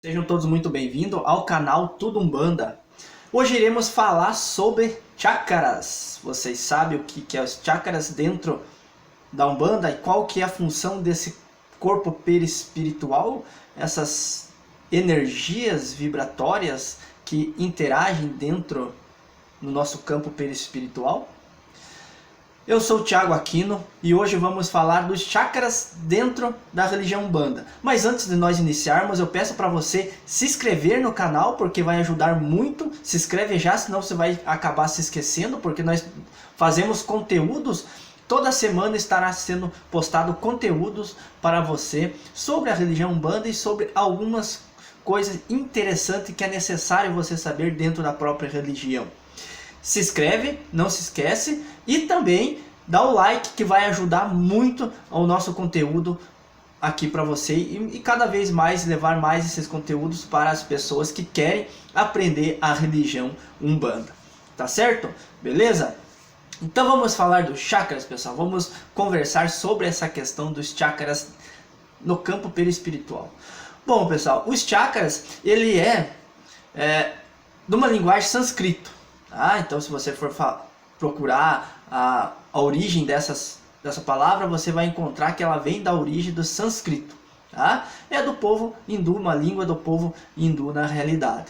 Sejam todos muito bem-vindos ao canal Tudo Umbanda. Hoje iremos falar sobre chakras. Vocês sabem o que é os chakras dentro da Umbanda e qual que é a função desse corpo perispiritual, essas energias vibratórias que interagem dentro no nosso campo perispiritual? Eu sou o Thiago Aquino e hoje vamos falar dos chakras dentro da religião Umbanda. Mas antes de nós iniciarmos, eu peço para você se inscrever no canal, porque vai ajudar muito. Se inscreve já, senão você vai acabar se esquecendo, porque nós fazemos conteúdos. Toda semana estará sendo postado conteúdos para você sobre a religião Umbanda e sobre algumas coisas interessantes que é necessário você saber dentro da própria religião. Se inscreve, não se esquece, e também dá o like, que vai ajudar muito ao nosso conteúdo aqui para você e cada vez mais levar mais esses conteúdos para as pessoas que querem aprender a religião Umbanda. Tá certo? Beleza? Então vamos falar dos chakras, pessoal. Vamos conversar sobre essa questão dos chakras no campo perispiritual. Bom, pessoal, os chakras, ele é de uma linguagem sânscrito. Então, se você for procurar a origem dessa palavra, você vai encontrar que ela vem da origem do sânscrito. É do povo hindu, uma língua do povo hindu na realidade.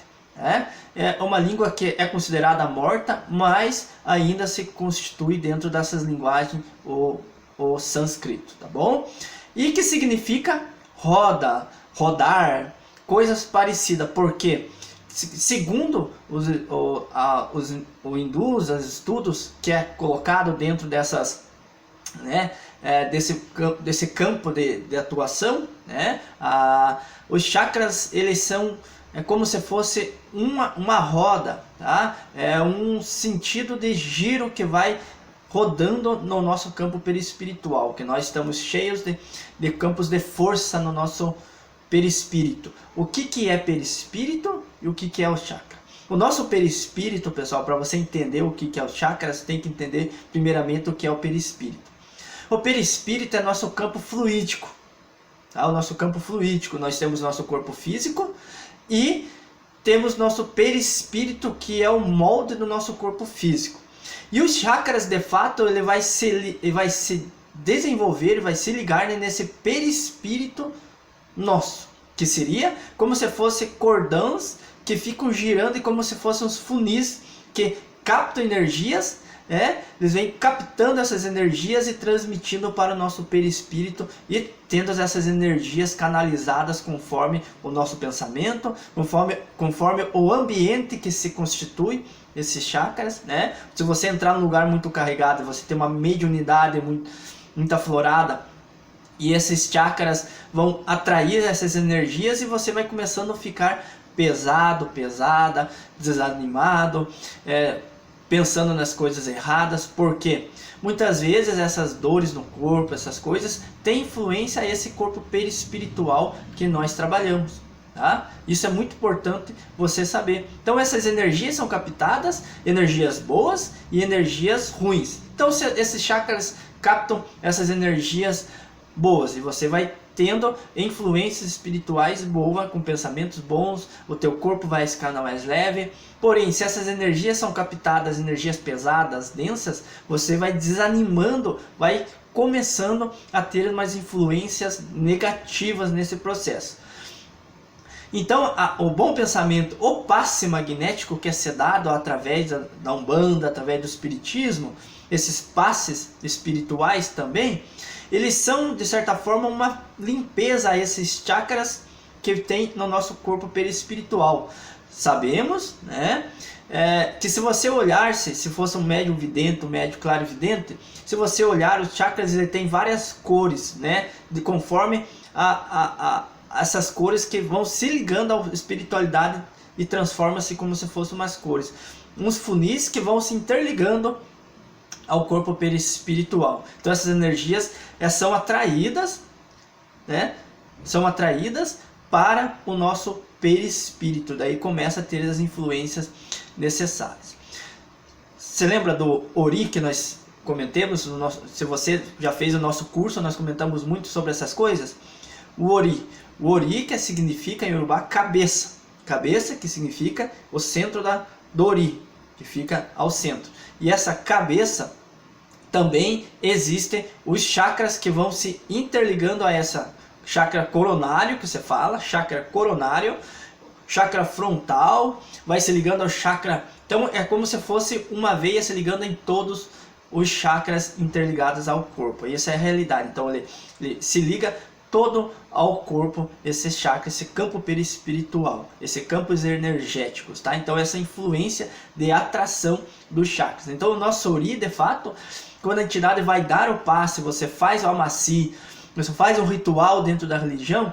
É uma língua que é considerada morta, mas ainda se constitui dentro dessas linguagens o sânscrito, tá bom? E que significa roda, rodar, coisas parecidas, porque segundo os hindus, os estudos que é colocado dentro dessas, desse campo de atuação, os chakras, eles são como se fosse uma roda, é um sentido de giro que vai rodando no nosso campo perispiritual, que nós estamos cheios de campos de força no nosso perispírito. O que é perispírito e o que é o chakra? O nosso perispírito, pessoal, para você entender o que é o chakra, você tem que entender primeiramente o que é o perispírito. O perispírito é nosso campo fluídico. O nosso campo fluídico. Nós temos nosso corpo físico e temos nosso perispírito, que é o molde do nosso corpo físico. E os chakras, de fato, ele vai se desenvolver, vai se ligar nesse perispírito nosso, que seria como se fosse cordões que ficam girando e como se fossem uns funis que captam energias, eles vêm captando essas energias e transmitindo para o nosso perispírito e tendo essas energias canalizadas conforme o nosso pensamento, conforme o ambiente que se constitui esses chakras, Se você entrar num lugar muito carregado, você tem uma mediunidade muito aflorada, e esses chakras vão atrair essas energias e você vai começando a ficar pesada, desanimado, pensando nas coisas erradas, porque muitas vezes essas dores no corpo, essas coisas, têm influência a esse corpo perispiritual que nós trabalhamos. Isso é muito importante você saber. Então essas energias são captadas, energias boas e energias ruins. Então esses chakras captam essas energias boas e você vai tendo influências espirituais boas, com pensamentos bons, o teu corpo vai ficar mais leve. Porém, se essas energias são captadas, energias pesadas, densas, você vai desanimando, vai começando a ter umas influências negativas nesse processo. Então, o bom pensamento, o passe magnético que é se dado através da Umbanda, através do Espiritismo, esses passes espirituais também, eles são, de certa forma, uma limpeza a esses chakras que tem no nosso corpo perispiritual. Sabemos, que se você olhar, se fosse um médium vidente, um médium clarividente, se você olhar, os chakras ele tem várias cores, de conforme essas cores que vão se ligando à espiritualidade e transforma-se como se fossem umas cores. Uns funis que vão se interligando ao corpo perispiritual. Então essas energias são atraídas, são atraídas para o nosso perispírito. Daí começa a ter as influências necessárias. Você lembra do Ori que nós comentamos? Se você já fez o nosso curso, nós comentamos muito sobre essas coisas. O Ori. o Ori, que significa em Yorubá cabeça. Cabeça, que significa o centro do Ori, que fica ao centro. E essa cabeça também existem os chakras que vão se interligando a essa chakra coronário, que você fala, chakra coronário, chakra frontal, vai se ligando ao chakra. Então é como se fosse uma veia se ligando em todos os chakras interligados ao corpo. E essa é a realidade. Então ele se liga todo ao corpo, esse chakra, esse campo perispiritual, esse campos energéticos, tá? Então essa influência de atração dos chakras. Então o nosso Ori, de fato, quando a entidade vai dar o passe, você faz o amaci, você faz um ritual dentro da religião,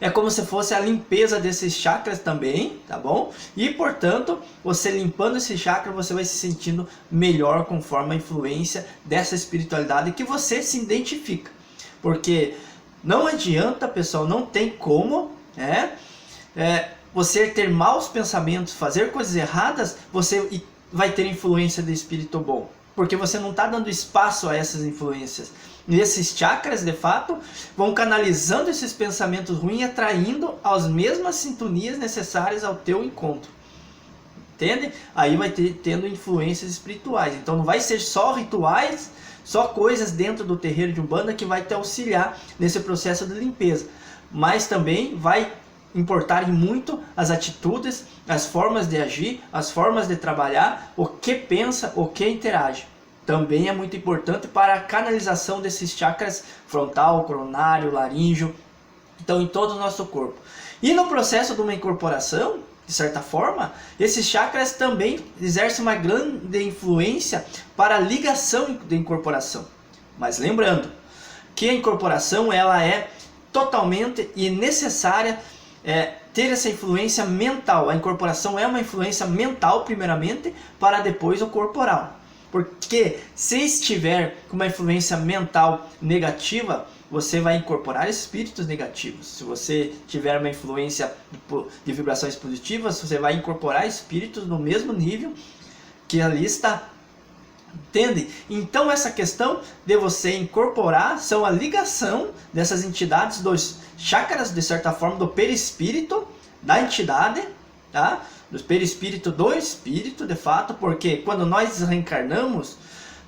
é como se fosse a limpeza desses chakras também, tá bom? E portanto, você limpando esse chakra, você vai se sentindo melhor conforme a influência dessa espiritualidade que você se identifica. Porque não adianta, pessoal, não tem como, você ter maus pensamentos, fazer coisas erradas, você vai ter influência do espírito bom. Porque você não está dando espaço a essas influências. E esses chakras, de fato, vão canalizando esses pensamentos ruins e atraindo as mesmas sintonias necessárias ao teu encontro. Entende? Aí vai tendo influências espirituais. Então não vai ser só rituais, só coisas dentro do terreiro de Umbanda que vai te auxiliar nesse processo de limpeza. Mas também vai importar muito as atitudes, as formas de agir, as formas de trabalhar, o que pensa, o que interage. Também é muito importante para a canalização desses chakras frontal, coronário, laríngeo, então em todo o nosso corpo. E no processo de uma incorporação, de certa forma, esses chakras também exercem uma grande influência para a ligação de incorporação. Mas lembrando que a incorporação ela é totalmente e necessária ter essa influência mental. A incorporação é uma influência mental primeiramente, para depois o corporal. Porque se estiver com uma influência mental negativa, você vai incorporar espíritos negativos. Se você tiver uma influência de vibrações positivas, você vai incorporar espíritos no mesmo nível que ali está. Entende? Então essa questão de você incorporar são a ligação dessas entidades dos chakras, de certa forma, do perispírito da entidade, tá? Do perispírito do espírito, de fato, porque quando nós reencarnamos,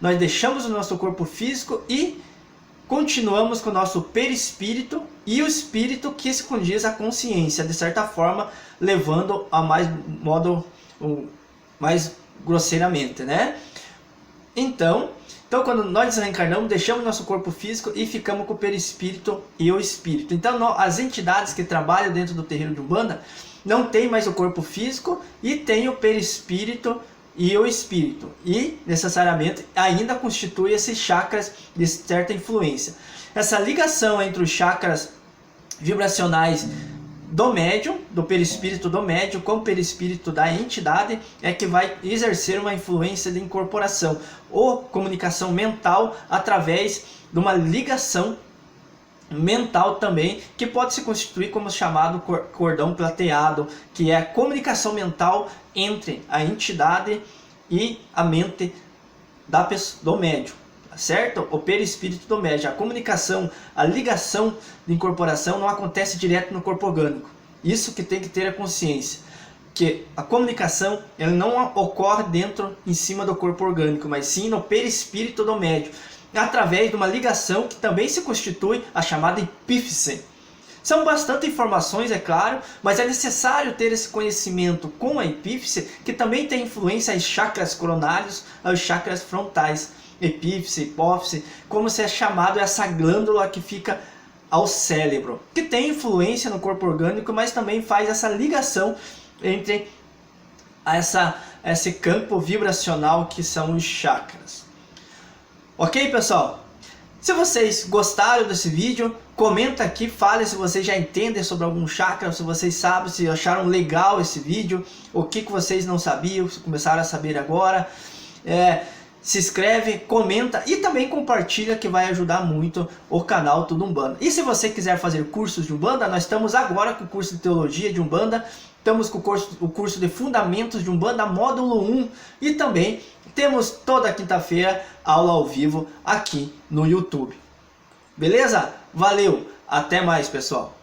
nós deixamos o nosso corpo físico e continuamos com o nosso perispírito e o espírito que se condiz à consciência, de certa forma, levando a mais grosseiramente, né? Então quando nós reencarnamos, deixamos nosso corpo físico e ficamos com o perispírito e o espírito. Então as entidades que trabalham dentro do terreiro de Umbanda não tem mais o corpo físico e tem o perispírito e o espírito. E necessariamente ainda constitui esses chakras de certa influência. Essa ligação entre os chakras vibracionais do médium, do perispírito do médium com o perispírito da entidade é que vai exercer uma influência de incorporação ou comunicação mental através de uma ligação mental também, que pode se constituir como chamado cordão plateado, que é a comunicação mental entre a entidade e a mente do médium. Certo? O perispírito do médium. A comunicação, a ligação de incorporação não acontece direto no corpo orgânico. Isso que tem que ter a consciência. Que a comunicação ela não ocorre em cima do corpo orgânico, mas sim no perispírito do médium. Através de uma ligação que também se constitui a chamada epífise. São bastante informações, é claro, mas é necessário ter esse conhecimento com a epífise, que também tem influência aos chakras coronários, aos chakras frontais. Epífise, hipófise, como se é chamado essa glândula que fica ao cérebro, que tem influência no corpo orgânico, mas também faz essa ligação entre esse campo vibracional que são os chakras. Ok, pessoal? Se vocês gostaram desse vídeo, comenta aqui, fale se vocês já entendem sobre algum chakra, se vocês sabem, se acharam legal esse vídeo, o que vocês não sabiam, se começaram a saber agora. Se inscreve, comenta e também compartilha, que vai ajudar muito o canal Tudo Umbanda. E se você quiser fazer cursos de Umbanda, nós estamos agora com o curso de Teologia de Umbanda, estamos com o curso de Fundamentos de Umbanda, módulo 1, e também temos toda quinta-feira aula ao vivo aqui no YouTube. Beleza? Valeu! Até mais, pessoal!